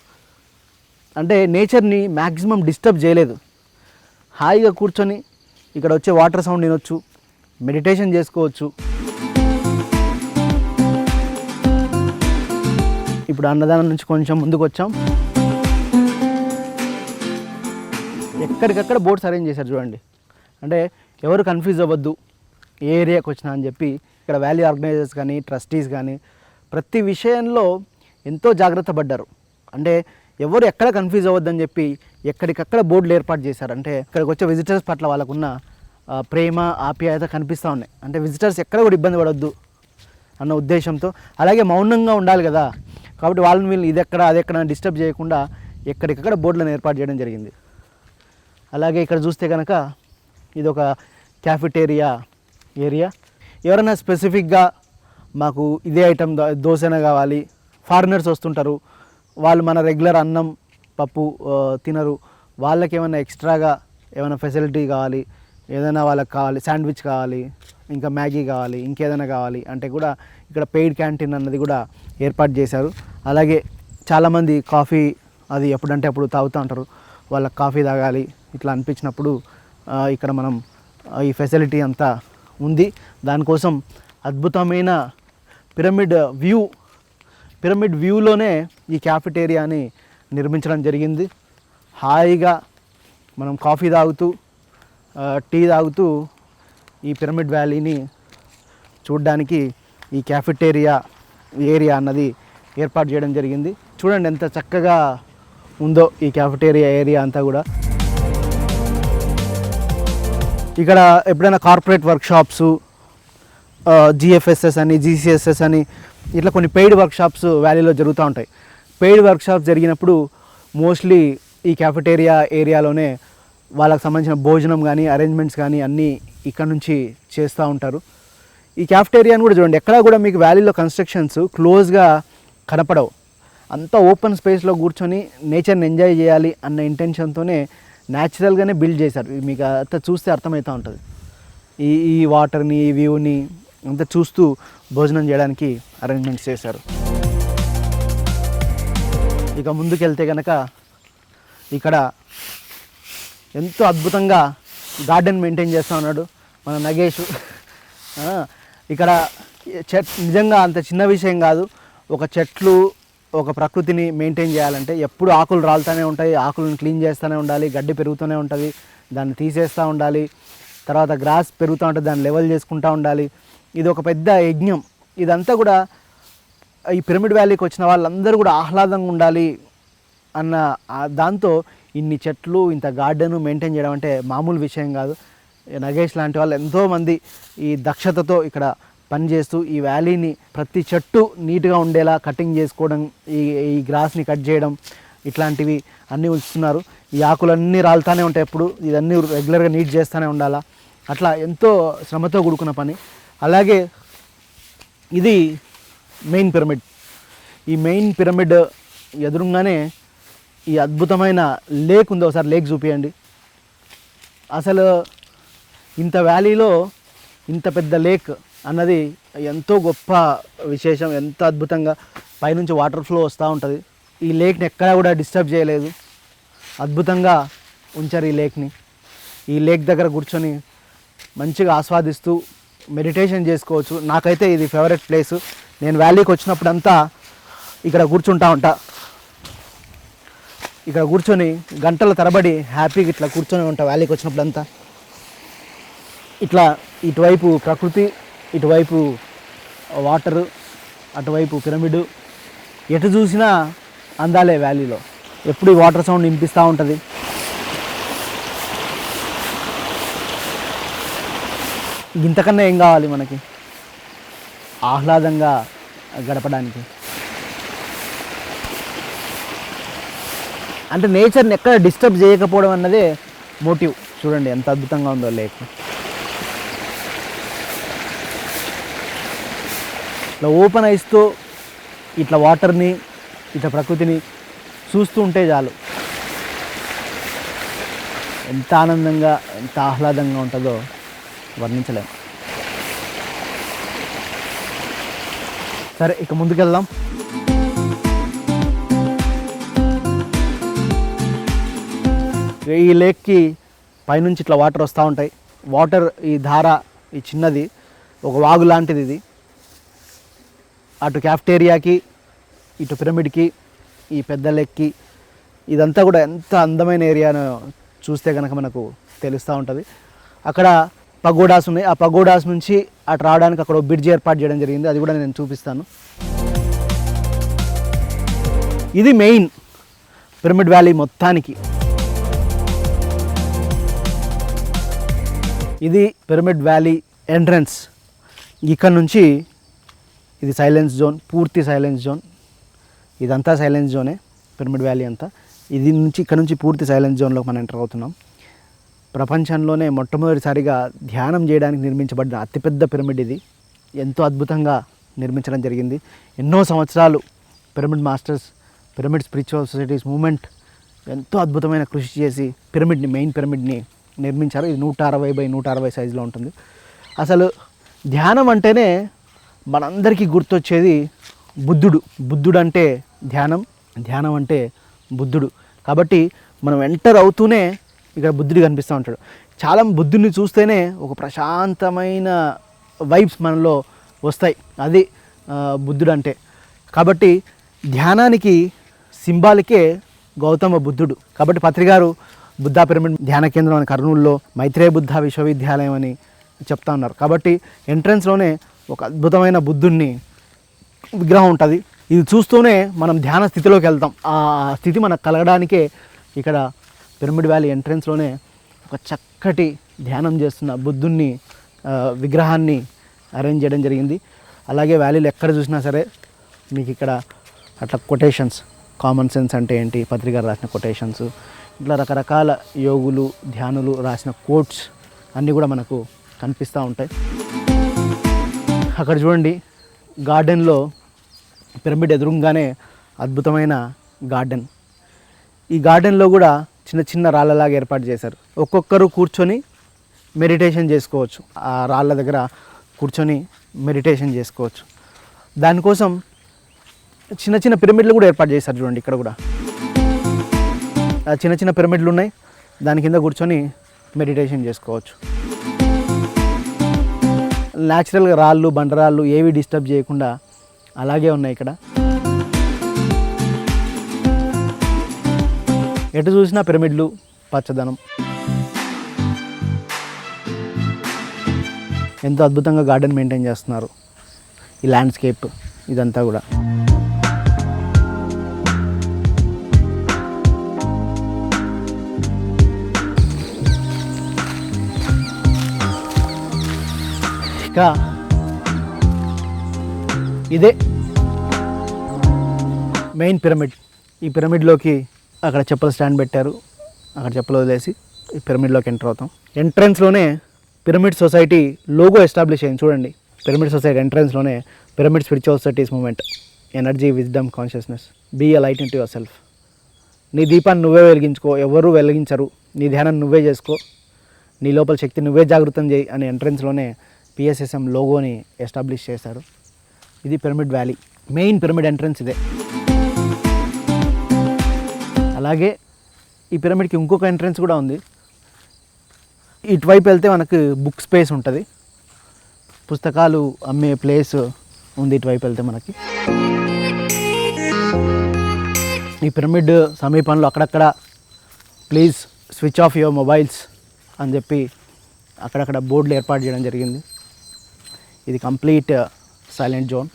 అంటే నేచర్ని మ్యాక్సిమం డిస్టర్బ్ చేయలేదు. హాయిగా కూర్చొని ఇక్కడ వచ్చే వాటర్ సౌండ్ వినొచ్చు, మెడిటేషన్ చేసుకోవచ్చు. ఇప్పుడు అన్నదానం నుంచి కొంచెం ముందుకు వచ్చాం. ఎక్కడికక్కడ బోట్స్ అరేంజ్ చేశారు చూడండి. అంటే ఎవరు కన్ఫ్యూజ్ అవ్వద్దు ఏ ఏరియాకి వచ్చినా అని చెప్పి ఇక్కడ వ్యాలీ ఆర్గనైజర్స్ కానీ ట్రస్టీస్ కానీ ప్రతి విషయంలో ఎంతో జాగ్రత్త పడ్డారు. అంటే ఎవరు ఎక్కడ కన్ఫ్యూజ్ అవ్వద్దని చెప్పి ఎక్కడికక్కడ బోర్డులు ఏర్పాటు చేశారు. అంటే ఇక్కడికి వచ్చే విజిటర్స్ పట్ల వాళ్ళకున్న ప్రేమ ఆప్యాయత కనిపిస్తూ ఉన్నాయి. అంటే విజిటర్స్ ఎక్కడ కూడా ఇబ్బంది పడొద్దు అన్న ఉద్దేశంతో, అలాగే మౌనంగా ఉండాలి కదా, కాబట్టి వాళ్ళని వీళ్ళు ఇదెక్కడ అదెక్కడ డిస్టర్బ్ చేయకుండా ఎక్కడికక్కడ బోర్డులను ఏర్పాటు చేయడం జరిగింది. అలాగే ఇక్కడ చూస్తే కనుక ఇది ఒక క్యాఫెటేరియా ఏరియా. ఎవరైనా స్పెసిఫిక్గా మాకు ఇదే ఐటమ్ దోశనే కావాలి, ఫారినర్స్ వస్తుంటారు, వాళ్ళు మన రెగ్యులర్ అన్నం పప్పు తినరు, వాళ్ళకి ఏమైనా ఎక్స్ట్రాగా ఏమైనా ఫెసిలిటీ కావాలి, ఏదైనా వాళ్ళకి కావాలి, శాండ్విచ్ కావాలి, ఇంకా మ్యాగీ కావాలి, ఇంకేదైనా కావాలి అంటే కూడా ఇక్కడ పెయిడ్ క్యాంటీన్ అన్నది కూడా ఏర్పాటు చేశారు. అలాగే చాలామంది కాఫీ అది ఎప్పుడంటే అప్పుడు తాగుతూ ఉంటారు, వాళ్ళకి కాఫీ తాగాలి ఇట్లా అనిపించినప్పుడు ఇక్కడ మనం ఈ ఫెసిలిటీ అంతా ఉంది. దానికోసం అద్భుతమైన పిరమిడ్ వ్యూలోనే ఈ క్యాఫెటేరియాని నిర్మించడం జరిగింది. హాయిగా మనం కాఫీ తాగుతూ టీ తాగుతూ ఈ పిరమిడ్ వ్యాలీని చూడడానికి ఈ క్యాఫెటేరియా ఏరియా అన్నది ఏర్పాటు చేయడం జరిగింది. చూడండి ఎంత చక్కగా ఉందో ఈ క్యాఫెటేరియా ఏరియా అంతా కూడా. ఇక్కడ ఎప్పుడైనా కార్పొరేట్ వర్క్షాప్స్, జిఎఫ్ఎస్ఎస్ అని, జీసీఎస్ఎస్ అని ఇట్లా కొన్ని పెయిడ్ వర్క్షాప్స్ వ్యాలీలో జరుగుతూ ఉంటాయి. పెయిడ్ వర్క్షాప్స్ జరిగినప్పుడు మోస్ట్లీ ఈ క్యాఫెటేరియా ఏరియాలోనే వాళ్ళకి సంబంధించిన భోజనం కానీ అరేంజ్మెంట్స్ కానీ అన్నీ ఇక్కడ నుంచి చేస్తూ ఉంటారు. ఈ క్యాఫెటేరియాని కూడా చూడండి, ఎక్కడా కూడా మీకు వ్యాలీలో కన్స్ట్రక్షన్స్ క్లోజ్గా కనపడవు. అంతా ఓపెన్ స్పేస్లో కూర్చొని నేచర్ని ఎంజాయ్ చేయాలి అన్న ఇంటెన్షన్తోనే న్యాచురల్గానే బిల్డ్ చేశారు. మీకు అంతా చూస్తే అర్థమవుతూ ఉంటుంది. ఈ వాటర్ని, ఈ వ్యూని అంతా చూస్తూ భోజనం చేయడానికి అరేంజ్మెంట్స్ చేశారు. ఇక ముందుకెళ్తే కనుక ఇక్కడ ఎంతో అద్భుతంగా గార్డెన్ మెయింటైన్ చేస్తూ ఉన్నాడు మన నగేష్. ఇక్కడ నిజంగా అంత చిన్న విషయం కాదు. ఒక చెట్లు, ఒక ప్రకృతిని మెయింటైన్ చేయాలంటే ఎప్పుడు ఆకులు రాలుతూనే ఉంటాయి, ఆకులను క్లీన్ చేస్తూనే ఉండాలి, గడ్డి పెరుగుతూనే ఉంటుంది, దాన్ని తీసేస్తూ ఉండాలి, తర్వాత గ్రాస్ పెరుగుతూ ఉంటుంది, దాన్ని లెవెల్ చేసుకుంటూ ఉండాలి. ఇది ఒక పెద్ద యజ్ఞం. ఇదంతా కూడా ఈ పిరమిడ్ వ్యాలీకి వచ్చిన వాళ్ళందరూ కూడా ఆహ్లాదంగా ఉండాలి అన్న దాంతో ఇన్ని చెట్లు, ఇంత గార్డెన్ మెయింటైన్ చేయడం అంటే మామూలు విషయం కాదు. నగేష్ లాంటి వాళ్ళు ఎంతోమంది ఈ దక్షతతో ఇక్కడ పనిచేస్తూ ఈ వ్యాలీని ప్రతి చెట్టు నీట్గా ఉండేలా కటింగ్ చేసుకోవడం, ఈ గ్రాస్ని కట్ చేయడం, ఇట్లాంటివి అన్నీ ఉంచుతున్నారు. ఈ ఆకులన్నీ రాలుతూనే ఉంటాయి, ఎప్పుడు ఇదన్నీ రెగ్యులర్గా నీట్ చేస్తూనే ఉండాలా. అట్లా ఎంతో శ్రమతో కూడుకున్న పని. అలాగే ఇది మెయిన్ పిరమిడ్. ఈ మెయిన్ పిరమిడ్ ఎదురుగానే ఈ అద్భుతమైన లేక్ ఉంది. ఒకసారి లేక్ చూపించండి. అసలు ఇంత వ్యాలీలో ఇంత పెద్ద లేక్ అన్నది ఎంతో గొప్ప విశేషం. ఎంత అద్భుతంగా పైనుంచి వాటర్ ఫ్లో వస్తూ ఉంటుంది. ఈ లేక్ని ఎక్కడా కూడా డిస్టర్బ్ చేయలేదు. అద్భుతంగా ఉంచారు ఈ లేక్ని. ఈ లేక్ దగ్గర కూర్చొని మంచిగా ఆస్వాదిస్తూ మెడిటేషన్ చేసుకోవచ్చు. నాకైతే ఇది ఫేవరెట్ ప్లేసు. నేను వ్యాలీకి వచ్చినప్పుడంతా ఇక్కడ కూర్చుంటా ఉంటా. ఇక్కడ కూర్చొని గంటల తరబడి హ్యాపీగా ఇట్లా కూర్చొని ఉంటా వ్యాలీకి వచ్చినప్పుడంతా. ఇట్లా ఇటువైపు ప్రకృతి, ఇటువైపు వాటరు, అటువైపు పిరమిడ్, ఎటు చూసినా అందాలే వ్యాలీలో. ఎప్పుడు ఈ వాటర్ సౌండ్ వినిపిస్తూ ఉంటుంది. ఇంతకన్నా ఏం కావాలి మనకి ఆహ్లాదంగా గడపడానికి? అంటే నేచర్ని ఎక్కడ డిస్టర్బ్ చేయకపోవడం అన్నదే మోటివ్. చూడండి ఎంత అద్భుతంగా ఉందో లేక్. ఇట్లా ఓపెన్ ఐస్తో ఇట్లా వాటర్ని, ఇట్లా ప్రకృతిని చూస్తూ ఉంటే చాలు ఎంత ఆనందంగా, ఎంత ఆహ్లాదంగా ఉంటుందో వర్ణించలేము. సరే, ఇక ముందుకెళ్దాం. ఈ లేక్కి పైనుంచి ఇట్లా వాటర్ వస్తూ ఉంటాయి. వాటర్ ఈ ధార, ఈ చిన్నది ఒక వాగు లాంటిది. ఇది అటు క్యాఫ్టేరియాకి, ఇటు పిరమిడ్కి, ఈ పెద్ద లేక్కి, ఇదంతా కూడా ఎంత అందమైన ఏరియాను చూస్తే కనుక మనకు తెలుస్తూ ఉంటుంది. అక్కడ పగోడాస్ ఉన్నాయి. ఆ పగోడాస్ నుంచి అటు రావడానికి అక్కడ బ్రిడ్జ్ ఏర్పాటు చేయడం జరిగింది. అది కూడా నేను చూపిస్తాను. ఇది మెయిన్ పిరమిడ్ వ్యాలీ మొత్తానికి. ఇది పిరమిడ్ వ్యాలీ ఎంట్రన్స్. ఇక్కడ నుంచి ఇది సైలెన్స్ జోన్, పూర్తి సైలెన్స్ జోన్. ఇదంతా సైలెన్స్ జోనే, పిరమిడ్ వ్యాలీ అంతా. ఇది నుంచి ఇక్కడ నుంచి పూర్తి సైలెన్స్ జోన్లోకి మనం ఎంటర్ అవుతున్నాం. ప్రపంచంలోనే మొట్టమొదటిసారిగా ధ్యానం చేయడానికి నిర్మించబడిన అతిపెద్ద పిరమిడ్ ఇది. ఎంతో అద్భుతంగా నిర్మించడం జరిగింది. ఎన్నో సంవత్సరాలు pyramid masters, pyramid spiritual societies moment ఎంతో అద్భుతమైన కృషి చేసి పిరమిడ్ని, మెయిన్ పిరమిడ్ని నిర్మించారు. ఇది 160 బై 160 సైజులో ఉంటుంది. అసలు ధ్యానం అంటేనే మనందరికీ గుర్తొచ్చేది బుద్ధుడు. బుద్ధుడు అంటే ధ్యానం, ధ్యానం అంటే బుద్ధుడు. కాబట్టి మనం ఎంటర్ అవుతూనే ఇక్కడ బుద్ధుడు కనిపిస్తూ ఉంటాడు. చాలా బుద్ధుడిని చూస్తేనే ఒక ప్రశాంతమైన వైబ్స్ మనలో వస్తాయి. అది బుద్ధుడు అంటే. కాబట్టి ధ్యానానికి సింబాలికే గౌతమ బుద్ధుడు. కాబట్టి పత్రిగారు బుద్ధా పిరమిడ్ ధ్యాన కేంద్రం అని కర్నూలులో మైత్రేయ బుద్ధ విశ్వవిద్యాలయం అని చెప్తా ఉన్నారు. కాబట్టి ఎంట్రన్స్లోనే ఒక అద్భుతమైన బుద్ధుడిని విగ్రహం ఉంటుంది. ఇది చూస్తూనే మనం ధ్యాన స్థితిలోకి వెళ్తాం. ఆ స్థితి మనకు కలగడానికే ఇక్కడ పిరమిడ్ వ్యాలీ ఎంట్రన్స్లోనే ఒక చక్కటి ధ్యానం చేస్తున్న బుద్ధుడిని విగ్రహాన్ని అరేంజ్ చేయడం జరిగింది. అలాగే వ్యాలీలో ఎక్కడ చూసినా సరే మీకు ఇక్కడ అట్లా కొటేషన్స్, కామన్ సెన్స్ అంటే ఏంటి, పత్రిక రాసిన కొటేషన్స్, ఇట్లా రకరకాల యోగులు, ధ్యానులు రాసిన కోట్స్ అన్నీ కూడా మనకు కనిపిస్తూ ఉంటాయి. అక్కడ చూడండి, గార్డెన్లో పిరమిడ్ ఎదురుగానే అద్భుతమైన గార్డెన్. ఈ గార్డెన్లో కూడా చిన్న చిన్న రాళ్ళలాగా ఏర్పాటు చేశారు. ఒక్కొక్కరు కూర్చొని మెడిటేషన్ చేసుకోవచ్చు. ఆ రాళ్ళ దగ్గర కూర్చొని మెడిటేషన్ చేసుకోవచ్చు. దానికోసం చిన్న చిన్న పిరమిడ్లు కూడా ఏర్పాటు చేశారు. చూడండి, ఇక్కడ కూడా చిన్న చిన్న పిరమిడ్లు ఉన్నాయి. దాని కింద కూర్చొని మెడిటేషన్ చేసుకోవచ్చు. న్యాచురల్గా రాళ్ళు, బండరాళ్ళు ఏవి డిస్టర్బ్ చేయకుండా అలాగే ఉన్నాయి ఇక్కడ. ఎటు చూసినా పిరమిడ్లు, పచ్చదనం. ఎంతో అద్భుతంగా గార్డెన్ మెయింటైన్ చేస్తున్నారు. ఈ ల్యాండ్స్కేప్ ఇదంతా కూడా. ఇక ఇదే మెయిన్ పిరమిడ్. ఈ పిరమిడ్లోకి అక్కడ చెప్పుల స్టాండ్ పెట్టారు. అక్కడ చెప్పులు వదిలేసి ఈ పిరమిడ్లోకి ఎంటర్ అవుతాం. ఎంట్రన్స్లోనే పిరమిడ్ సొసైటీ లోగో ఎస్టాబ్లిష్ అయింది. చూడండి, పిరమిడ్ సొసైటీ ఎంట్రన్స్లోనే pyramid spiritual societies movement, energy, wisdom, consciousness, be a light unto yourself. నీ దీపాన్ని నువ్వే వెలిగించుకో, ఎవరు వెలిగించరు. నీ ధ్యానాన్ని నువ్వే చేసుకో, నీ లోపల శక్తి నువ్వే జాగృతం చేయి అని ఎంట్రన్స్లోనే పిఎస్ఎస్ఎం లోగోని ఎస్టాబ్లిష్ చేశారు. ఇది pyramid valley main pyramid entrance ఇదే. అలాగే ఈ పిరమిడ్కి ఇంకొక ఎంట్రన్స్ కూడా ఉంది. ఇటువైపు వెళ్తే మనకు బుక్ స్పేస్ ఉంటుంది, పుస్తకాలు అమ్మే ప్లేస్ ఉంది ఇటువైపు వెళ్తే మనకి. ఈ పిరమిడ్ సమీపంలో అక్కడక్కడ please switch off your mobiles అని చెప్పి అక్కడక్కడ బోర్డులు ఏర్పాటు చేయడం జరిగింది. ఇది కంప్లీట్ సైలెంట్ జోన్.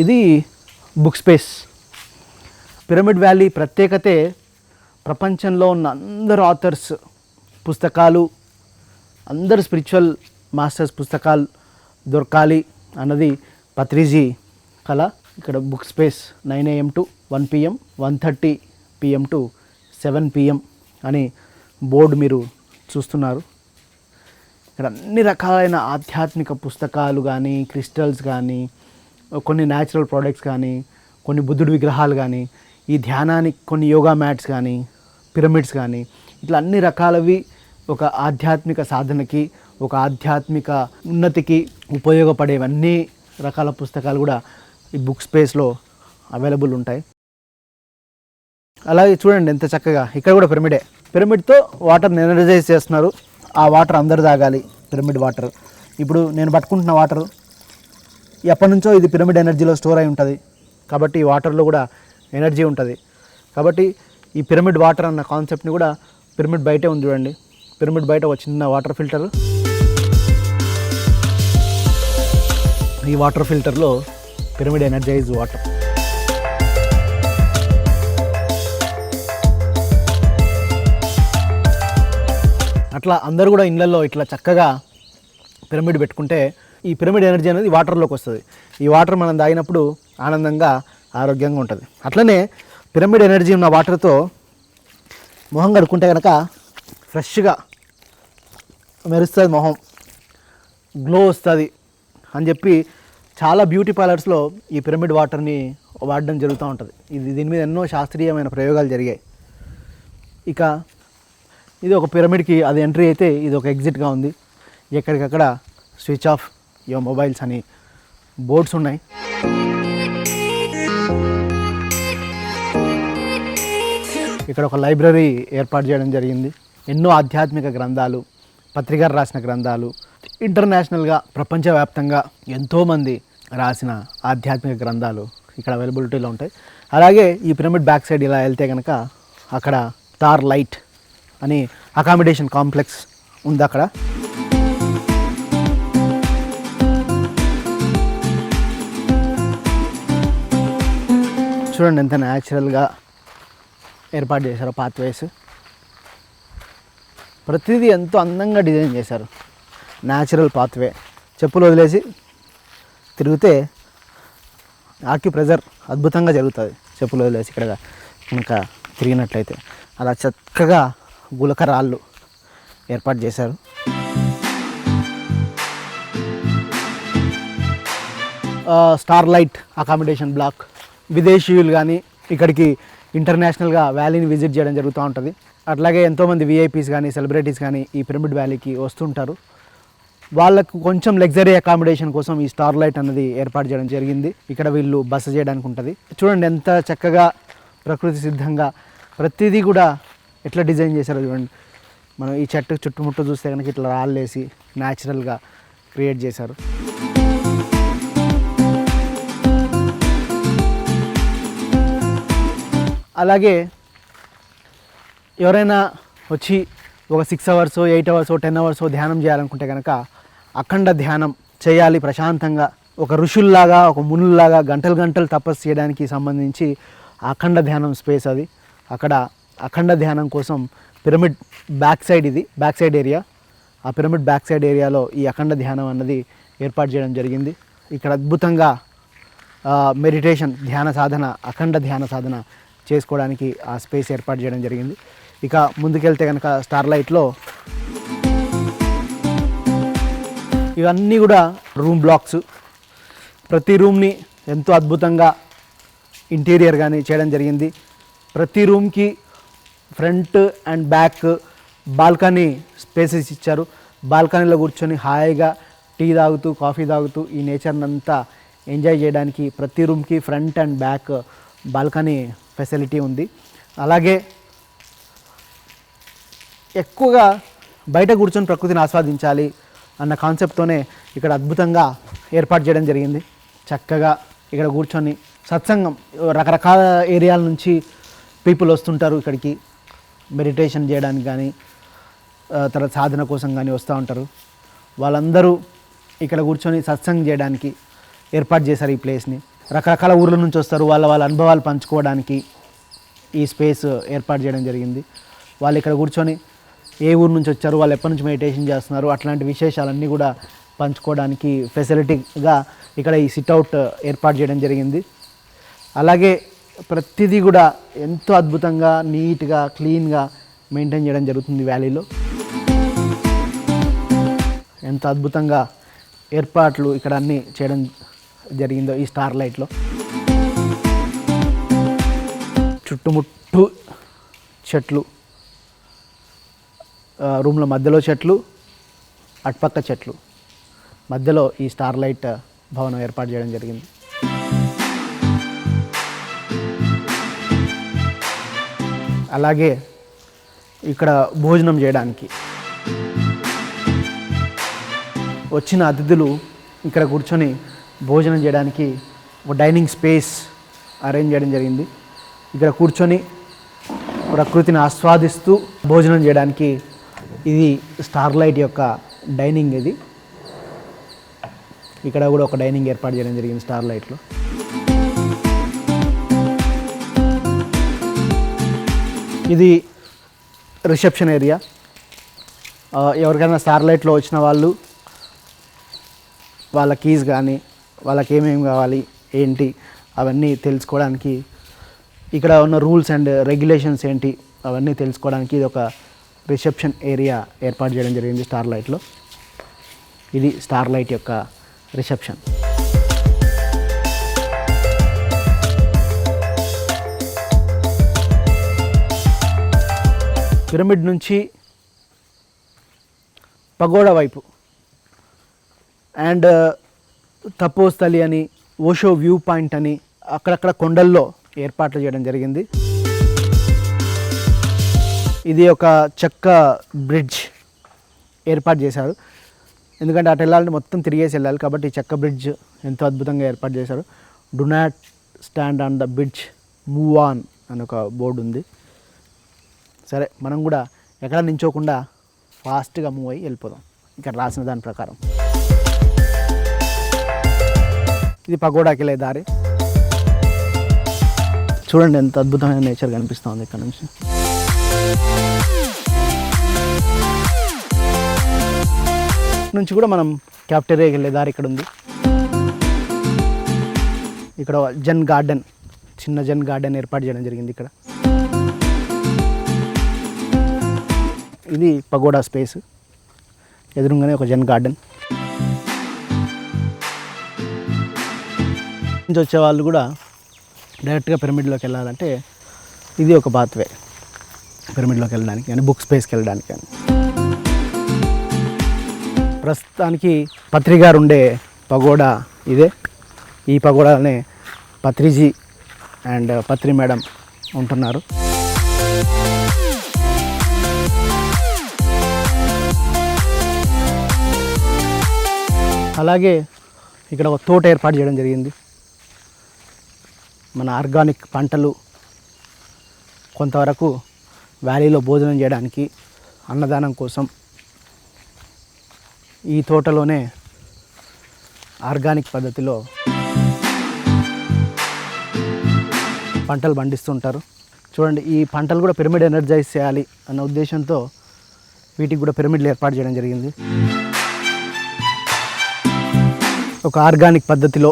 ఇది బుక్ స్పేస్. పిరమిడ్ వ్యాలీ ప్రత్యేకతే ప్రపంచంలో ఉన్న అందరు ఆథర్స్ పుస్తకాలు, అందరు స్పిరిచువల్ మాస్టర్స్ పుస్తకాలు దొరకాలి అన్నది పత్రిజీ కళ. ఇక్కడ book space 9 AM to 1 PM, 1:30 PM to 7 PM అని బోర్డు మీరు చూస్తున్నారు. ఇక్కడ అన్ని రకాలైన ఆధ్యాత్మిక పుస్తకాలు కానీ, క్రిస్టల్స్ కానీ, కొన్ని న్యాచురల్ ప్రోడక్ట్స్ కానీ, కొన్ని బుద్ధుడి విగ్రహాలు కానీ, ఈ ధ్యానానికి కొన్ని యోగా మ్యాట్స్ కానీ, పిరమిడ్స్ కానీ, ఇట్లా అన్ని రకాలవి ఒక ఆధ్యాత్మిక సాధనకి, ఒక ఆధ్యాత్మిక ఉన్నతికి ఉపయోగపడేవన్నీ రకాల పుస్తకాలు కూడా ఈ బుక్ స్పేస్లో అవైలబుల్ ఉంటాయి. అలాగే చూడండి ఎంత చక్కగా ఇక్కడ కూడా పిరమిడే. పిరమిడ్తో వాటర్ని ఎనర్జైజ్ చేస్తున్నారు. ఆ వాటర్ అందరు తాగాలి, పిరమిడ్ వాటర్. ఇప్పుడు నేను పట్టుకుంటున్న వాటర్ ఎప్పటి నుంచో ఇది పిరమిడ్ ఎనర్జీలో స్టోర్ అయి ఉంటుంది కాబట్టి ఈ వాటర్లో కూడా ఎనర్జీ ఉంటుంది. కాబట్టి ఈ పిరమిడ్ వాటర్ అన్న కాన్సెప్ట్ని కూడా పిరమిడ్ బయటే ఉంది చూడండి. పిరమిడ్ బయట ఒక చిన్న వాటర్ ఫిల్టర్. ఈ వాటర్ ఫిల్టర్లో పిరమిడ్ ఎనర్జైజ్ వాటర్. అట్లా అందరూ కూడా ఇళ్ళల్లో ఇట్లా చక్కగా పిరమిడ్ పెట్టుకుంటే ఈ పిరమిడ్ ఎనర్జీ అనేది వాటర్లోకి వస్తుంది. ఈ వాటర్ మనం తాగినప్పుడు ఆనందంగా ఆరోగ్యంగా ఉంటుంది. అట్లనే పిరమిడ్ ఎనర్జీ ఉన్న వాటర్తో మొహం కడుక్కుంటే కనుక ఫ్రెష్గా మెరుస్తుంది, మొహం గ్లో వస్తుంది అని చెప్పి చాలా బ్యూటీ పార్లర్స్లో ఈ పిరమిడ్ వాటర్ని వాడడం జరుగుతూ ఉంటుంది. దీని మీద ఎన్నో శాస్త్రీయమైన ప్రయోగాలు జరిగాయి. ఇక ఇది ఒక పిరమిడ్కి అది ఎంట్రీ అయితే ఇది ఒక ఎగ్జిట్గా ఉంది. ఎక్కడికక్కడ స్విచ్ ఆఫ్ యువర్ మొబైల్స్ అని బోర్డ్స్ ఉన్నాయి. ఇక్కడ ఒక లైబ్రరీ ఏర్పాటు చేయడం జరిగింది. ఎన్నో ఆధ్యాత్మిక గ్రంథాలు, పత్రికలు రాసిన గ్రంథాలు, ఇంటర్నేషనల్గా ప్రపంచవ్యాప్తంగా ఎంతోమంది రాసిన ఆధ్యాత్మిక గ్రంథాలు ఇక్కడ అవైలబిలిటీలో ఉంటాయి. అలాగే ఈ పిరమిడ్ బ్యాక్ సైడ్ ఇలా వెళ్తే కనుక అక్కడ స్టార్ లైట్ అని అకామిడేషన్ కాంప్లెక్స్ ఉంది. అక్కడ చూడండి ఎంత న్యాచురల్గా ఏర్పాటు చేశారు పాత్వేస్. ప్రతిదీ ఎంతో అందంగా డిజైన్ చేశారు. Natural pathway. చెప్పులు వదిలేసి తిరిగితే ఆక్యుప్రెజర్ అద్భుతంగా జరుగుతుంది. చెప్పులు వదిలేసి ఇక్కడ కనుక తిరిగినట్లయితే అలా చక్కగా గులకరాళ్ళు ఏర్పాటు చేశారు. Star light accommodation block. విదేశీయులు కానీ ఇక్కడికి ఇంటర్నేషనల్గా వ్యాలీని విజిట్ చేయడం జరుగుతూ ఉంటుంది. అట్లాగే ఎంతోమంది విఐపీస్ కానీ సెలబ్రిటీస్ కానీ ఈ పిరమిడ్ వ్యాలీకి వస్తుంటారు. వాళ్ళకు కొంచెం లగ్జరీ అకామిడేషన్ కోసం ఈ స్టార్ లైట్ అన్నది ఏర్పాటు చేయడం జరిగింది. ఇక్కడ వీళ్ళు బస చేయడానికి ఉంటుంది. చూడండి ఎంత చక్కగా ప్రకృతి సిద్ధంగా ప్రతిదీ కూడా ఎట్లా డిజైన్ చేశారో చూడండి. మనం ఈ చెట్టు చుట్టుముట్టు చూస్తే కనుక ఇట్లా రాళ్ళేసి న్యాచురల్గా క్రియేట్ చేశారు. అలాగే ఎవరైనా వచ్చి ఒక 6 hours 8 hours 10 hours ధ్యానం చేయాలనుకుంటే కనుక అఖండ ధ్యానం చేయాలి ప్రశాంతంగా, ఒక ఋషుల్లాగా ఒక మునుల్లాగా గంటలు గంటలు తపస్సు చేయడానికి సంబంధించి అఖండ ధ్యానం స్పేస్ అది. అక్కడ అఖండ ధ్యానం కోసం పిరమిడ్ బ్యాక్ సైడ్, ఇది బ్యాక్ సైడ్ ఏరియా. ఆ పిరమిడ్ బ్యాక్ సైడ్ ఏరియాలో ఈ అఖండ ధ్యానం అన్నది ఏర్పాటు చేయడం జరిగింది. ఇక్కడ అద్భుతంగా మెడిటేషన్ ధ్యాన సాధన, అఖండ ధ్యాన సాధన చేసుకోవడానికి ఆ స్పేస్ ఏర్పాటు చేయడం జరిగింది. ఇక ముందుకెళ్తే కనుక స్టార్ లైట్లో ఇవన్నీ కూడా రూమ్ బ్లాక్స్. ప్రతి రూమ్ని ఎంతో అద్భుతంగా ఇంటీరియర్ కానీ చేయడం జరిగింది. ప్రతి రూమ్కి front and back balcony spaces ఇచ్చారు. బాల్కనీలో కూర్చొని హాయిగా టీ తాగుతూ కాఫీ తాగుతూ ఈ నేచర్ని అంతా ఎంజాయ్ చేయడానికి ప్రతి రూమ్కి front and back balcony facility ఉంది. అలాగే ఎక్కువగా బయట కూర్చొని ప్రకృతిని ఆస్వాదించాలి అన్న కాన్సెప్ట్తోనే ఇక్కడ అద్భుతంగా ఏర్పాటు చేయడం జరిగింది. చక్కగా ఇక్కడ కూర్చొని సత్సంగం, రకరకాల ఏరియాల నుంచి పీపుల్ వస్తుంటారు ఇక్కడికి మెడిటేషన్ చేయడానికి కానీ తర్వాత సాధన కోసం కానీ వస్తూ ఉంటారు. వాళ్ళందరూ ఇక్కడ కూర్చొని సత్సంగం చేయడానికి ఏర్పాటు చేశారు ఈ ప్లేస్ని. రకరకాల ఊర్ల నుంచి వస్తారు, వాళ్ళ అనుభవాలు పంచుకోవడానికి ఈ స్పేస్ ఏర్పాటు చేయడం జరిగింది. వాళ్ళు ఇక్కడ కూర్చొని ఏ ఊరు నుంచి వచ్చారు, వాళ్ళు ఎప్పటి నుంచి మెడిటేషన్ చేస్తున్నారు, అట్లాంటి విశేషాలన్నీ కూడా పంచుకోవడానికి ఫెసిలిటీగా ఇక్కడ ఈ సిట్అవుట్ ఏర్పాటు చేయడం జరిగింది. అలాగే ప్రతిదీ కూడా ఎంతో అద్భుతంగా నీట్గా క్లీన్గా మెయింటైన్ చేయడం జరుగుతుంది. వ్యాలీలో ఎంత అద్భుతంగా ఏర్పాట్లు ఇక్కడ అన్నీ చేయడం జరిగిందో ఈ స్టార్ లైట్లో. చుట్టుముట్టు చెట్లు, రూమ్ల మధ్యలో చెట్లు, అటుపక్క చెట్లు, మధ్యలో ఈ స్టార్ లైట్ భవనం ఏర్పాటు చేయడం జరిగింది. అలాగే ఇక్కడ భోజనం చేయడానికి వచ్చిన అతిథులు ఇక్కడ కూర్చొని భోజనం చేయడానికి ఒక డైనింగ్ స్పేస్ అరేంజ్ చేయడం జరిగింది. ఇక్కడ కూర్చొని ప్రకృతిని ఆస్వాదిస్తూ భోజనం చేయడానికి ఇది స్టార్ లైట్ యొక్క డైనింగ్. ఇది ఇక్కడ కూడా ఒక డైనింగ్ ఏర్పాటు చేయడం జరిగింది స్టార్ లైట్లో. ఇది రిసెప్షన్ ఏరియా. ఎవరికైనా స్టార్ లైట్లో వచ్చిన వాళ్ళు వాళ్ళ కీస్ కానీ వాళ్ళకి ఏమేమి కావాలి ఏంటి అవన్నీ తెలుసుకోవడానికి, ఇక్కడ ఉన్న రూల్స్ అండ్ రెగ్యులేషన్స్ ఏంటి అవన్నీ తెలుసుకోవడానికి ఇది ఒక రిసెప్షన్ ఏరియా ఏర్పాటు చేయడం జరిగింది స్టార్ లైట్లో. ఇది స్టార్ లైట్ యొక్క రిసెప్షన్. పిరమిడ్ నుంచి పగోడా వైపు అండ్ తపోస్థలి అని, ఓషో వ్యూ పాయింట్ అని అక్కడక్కడ కొండల్లో ఏర్పాట్లు చేయడం జరిగింది. ఇది ఒక చెక్క బ్రిడ్జ్ ఏర్పాటు చేశారు. ఎందుకంటే అటు వెళ్ళాలంటే మొత్తం తిరిగేసి వెళ్ళాలి కాబట్టి ఈ చెక్క బ్రిడ్జ్ ఎంతో అద్భుతంగా ఏర్పాటు చేశారు. Do not stand on the bridge, move on అని ఒక బోర్డు ఉంది. సరే, మనం కూడా ఎక్కడ నించోకుండా ఫాస్ట్గా మూవ్ అయ్యి వెళ్ళిపోదాం ఇక్కడ రాసిన దాని ప్రకారం. ఇది పగోడాకి వెళ్ళే దారి. చూడండి ఎంత అద్భుతమైన నేచర్ కనిపిస్తుంది ఇక్కడ నుంచి. నుంచి కూడా మనం క్యాఫ్టేరియాకి వెళ్ళే దారి ఇక్కడ ఉంది. ఇక్కడ జన్ గార్డెన్, చిన్న జన్ గార్డెన్ ఏర్పాటు చేయడం జరిగింది ఇక్కడ. ఇది పగోడా స్పేస్, ఎదురుగానే ఒక జన్ గార్డెన్. నుంచి వచ్చే వాళ్ళు కూడా డైరెక్ట్గా పిరమిడ్లోకి వెళ్ళాలంటే ఇది ఒక పాత్వే పిరమిడ్లోకి వెళ్ళడానికి కానీ, బుక్ స్పేస్కి వెళ్ళడానికి కానీ. ప్రస్తుతానికి పత్రి గారు ఉండే పగోడా ఇదే. ఈ పగోడానే పత్రిజీ అండ్ పత్రి మేడం ఉంటున్నారు. అలాగే ఇక్కడ ఒక తోట ఏర్పాటు చేయడం జరిగింది. మన ఆర్గానిక్ పంటలు కొంతవరకు వ్యాలీలో భోజనం చేయడానికి, అన్నదానం కోసం ఈ తోటలోనే ఆర్గానిక్ పద్ధతిలో పంటలు పండిస్తుంటారు. చూడండి, ఈ పంటలు కూడా పిరమిడ్ ఎనర్జైజ్ చేయాలి అన్న ఉద్దేశంతో వీటికి కూడా పిరమిడ్లు ఏర్పాటు చేయడం జరిగింది. ఒక ఆర్గానిక్ పద్ధతిలో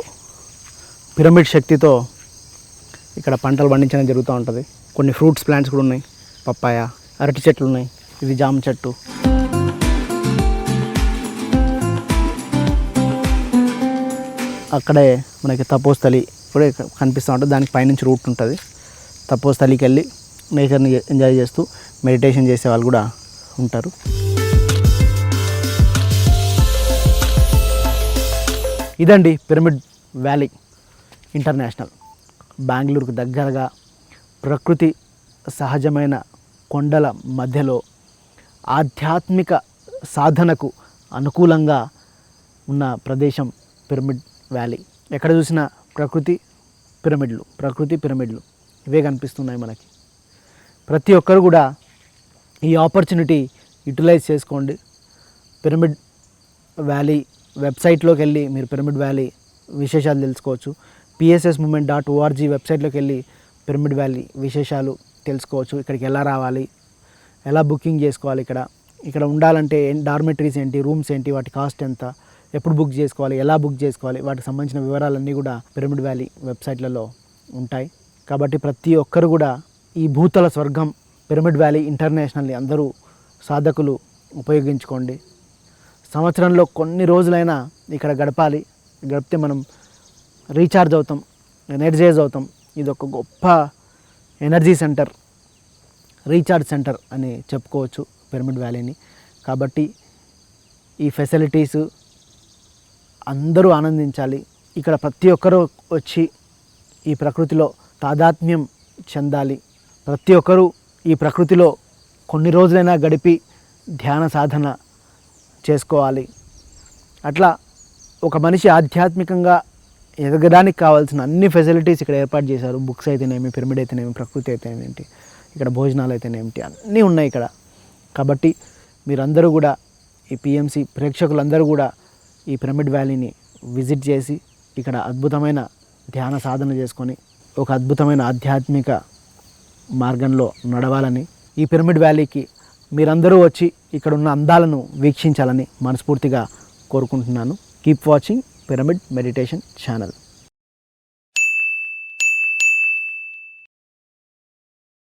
పిరమిడ్ శక్తితో ఇక్కడ పంటలు పండించడం జరుగుతూ ఉంటుంది. కొన్ని ఫ్రూట్స్ ప్లాంట్స్ కూడా ఉన్నాయి. పప్పాయ, అరటి చెట్లు ఉన్నాయి. ఇది జామ చెట్టు. అక్కడే మనకి తపోస్థలి కూడా కనిపిస్తూ ఉంటుంది. దానికి పైనుంచి రూట్ ఉంటుంది. తపోస్థలికి వెళ్ళి నేచర్ని ఎంజాయ్ చేస్తూ మెడిటేషన్ చేసే వాళ్ళు కూడా ఉంటారు. ఇదండి పిరమిడ్ వ్యాలీ ఇంటర్నేషనల్. బెంగళూరుకు దగ్గరగా ప్రకృతి సహజమైన కొండల మధ్యలో ఆధ్యాత్మిక సాధనకు అనుకూలంగా ఉన్న ప్రదేశం పిరమిడ్ వ్యాలీ. ఎక్కడ చూసినా ప్రకృతి పిరమిడ్లు ఇవే కనిపిస్తున్నాయి మనకి. ప్రతి ఒక్కరు కూడా ఈ ఆపర్చునిటీ యూటిలైజ్ చేసుకోండి. పిరమిడ్ వ్యాలీ వెబ్సైట్లోకి వెళ్ళి మీరు పిరమిడ్ వ్యాలీ విశేషాలు తెలుసుకోవచ్చు. pssmovement.org వెబ్సైట్లోకి వెళ్ళి పిరమిడ్ వ్యాలీ విశేషాలు తెలుసుకోవచ్చు. ఇక్కడికి ఎలా రావాలి, ఎలా బుకింగ్ చేసుకోవాలి, ఇక్కడ ఉండాలంటే డార్మెటరీస్ ఏంటి, రూమ్స్ ఏంటి, వాటి కాస్ట్ ఎంత, ఎప్పుడు బుక్ చేసుకోవాలి, ఎలా బుక్ చేసుకోవాలి, వాటికి సంబంధించిన వివరాలన్నీ కూడా పిరమిడ్ వ్యాలీ వెబ్సైట్లలో ఉంటాయి. కాబట్టి ప్రతి ఒక్కరు కూడా ఈ భూతల స్వర్గం పిరమిడ్ వ్యాలీ ఇంటర్నేషనల్ని అందరూ సాధకులు ఉపయోగించుకోండి. సంవత్సరంలో కొన్ని రోజులైనా ఇక్కడ గడిపితే మనం రీఛార్జ్ అవుతాం, ఎనర్జైజ్ అవుతాం. ఇది ఒక గొప్ప ఎనర్జీ సెంటర్, రీఛార్జ్ సెంటర్ అని చెప్పుకోవచ్చు పిరమిడ్ వ్యాలీని. కాబట్టి ఈ ఫెసిలిటీస్ అందరూ ఆనందించాలి. ఇక్కడ ప్రతి ఒక్కరూ వచ్చి ఈ ప్రకృతిలో తాదాత్మ్యం చెందాలి. ప్రతి ఒక్కరూ ఈ ప్రకృతిలో కొన్ని రోజులైనా గడిపి ధ్యాన సాధన చేసుకోవాలి. అట్లా ఒక మనిషి ఆధ్యాత్మికంగా ఎదగడానికి కావాల్సిన అన్ని ఫెసిలిటీస్ ఇక్కడ ఏర్పాటు చేశారు. బుక్స్ అయితేనేమి, పిరమిడ్ అయితేనేమి, ప్రకృతి అయితేనేమిటి, ఇక్కడ భోజనాలు అయితేనేమిటి, అన్నీ ఉన్నాయి ఇక్కడ. కాబట్టి మీరందరూ కూడా ఈ పిఎంసి ప్రేక్షకులందరూ కూడా ఈ పిరమిడ్ వ్యాలీని విజిట్ చేసి ఇక్కడ అద్భుతమైన ధ్యాన సాధన చేసుకొని ఒక అద్భుతమైన ఆధ్యాత్మిక మార్గంలో నడవాలని, ఈ పిరమిడ్ వ్యాలీకి మీరందరూ వచ్చి ఇక్కడ ఉన్న అందాలను వీక్షించాలని మనస్ఫూర్తిగా కోరుకుంటున్నాను. Keep watching pyramid meditation channel.